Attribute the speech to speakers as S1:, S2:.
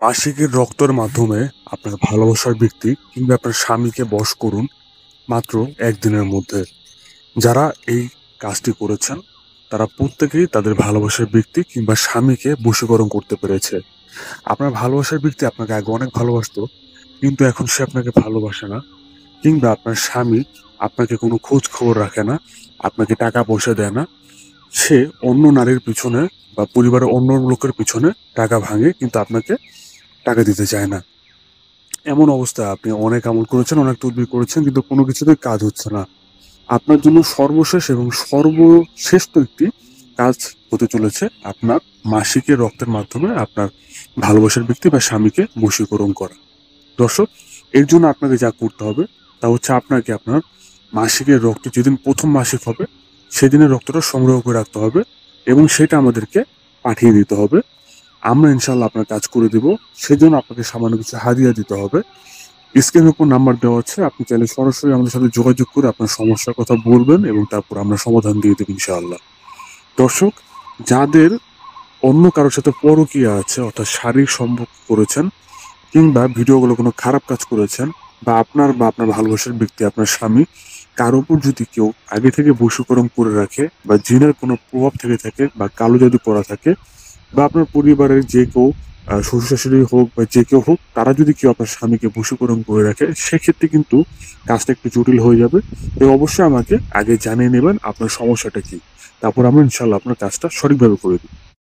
S1: মাসিকের রক্তের মাধ্যমে আপনার ভালোবাসার ব্যক্তি কিংবা আপনার স্বামীকে বশ করুন মাত্র একদিনের মধ্যে। যারা এই কাজটি করেছেন তারা প্রত্যেকেই তাদের ভালোবাসার ব্যক্তি কিংবা স্বামীকে বশীকরণ করতে পেরেছে। আপনার ভালোবাসার ব্যক্তি আপনাকে আগে অনেক ভালোবাসতো, কিন্তু এখন সে আপনাকে ভালোবাসে না। কিংবা আপনার স্বামী আপনাকে কোনো খোঁজ খবর রাখে না, আপনাকে টাকা পয়সা দেয় না। সে অন্য নারীর পিছনে বা পরিবারের অন্য লোকের পিছনে টাকা ভাঙে, কিন্তু আপনাকে টাকা দিতে চায় না। এমন অবস্থায় আপনি অনেক আমল করেছেন, অনেক তদবির করেছেন, কিন্তু কোনো কিছুতেই কাজ হচ্ছে না। আপনার জন্য সর্বশেষ এবং সর্বশ্রেষ্ঠ একটি কাজ হতে চলেছে আপনার মাসিকের রক্তের মাধ্যমে আপনার ভালোবাসার ব্যক্তি বা স্বামীকে বশীকরণ করা। দর্শক, এর জন্য আপনাকে যা করতে হবে তা হচ্ছে আপনাকে আপনার মাসিকের রক্ত যেদিন প্রথম মাসিক হবে সেদিনের রক্তটা সংগ্রহ করে রাখতে হবে এবং সেটা আমাদেরকে পাঠিয়ে দিতে হবে। আমরা ইনশাল্লাহ আপনার কাজ করে দিব। সেজন্য আপনাকে সামান্য কিছু হাদিয়া দিতে হবে। স্ক্রিনের উপর নাম্বার দেওয়া আছে, আপনি চাইলে সরাসরি আমাদের সাথে যোগাযোগ করে আপনার সমস্যার কথা বলবেন এবং তারপর আমরা সমাধান দিয়ে দেব ইনশাআল্লাহ। দর্শক, যাদের অন্য কারোর সাথে পরকীয়া আছে, অর্থাৎ শারীরিক সম্পর্ক করেছেন কিংবা ভিডিওগুলো কোনো খারাপ কাজ করেছেন, বা আপনার ভালোবাসার ব্যক্তি আপনার স্বামী কার উপর যদি কেউ আগে থেকে বশীকরণ করে রাখে বা জিনের কোনো প্রভাব থেকে থাকে বা কালো জাদু করা থাকে, বা আপনার পরিবারের যে কেউ শ্বশুর শাশুড়ি হোক বা যে কেউ হোক, তারা যদি কেউ আপনার স্বামীকে বশীকরণ করে রাখে, সেক্ষেত্রে কিন্তু কাজটা একটু জটিল হয়ে যাবে। এবং অবশ্যই আমাকে আগে জানিয়ে নেবেন আপনার সমস্যাটা কি, তারপর আমরা ইনশাল্লাহ আপনার কাজটা সঠিকভাবে করে দিই।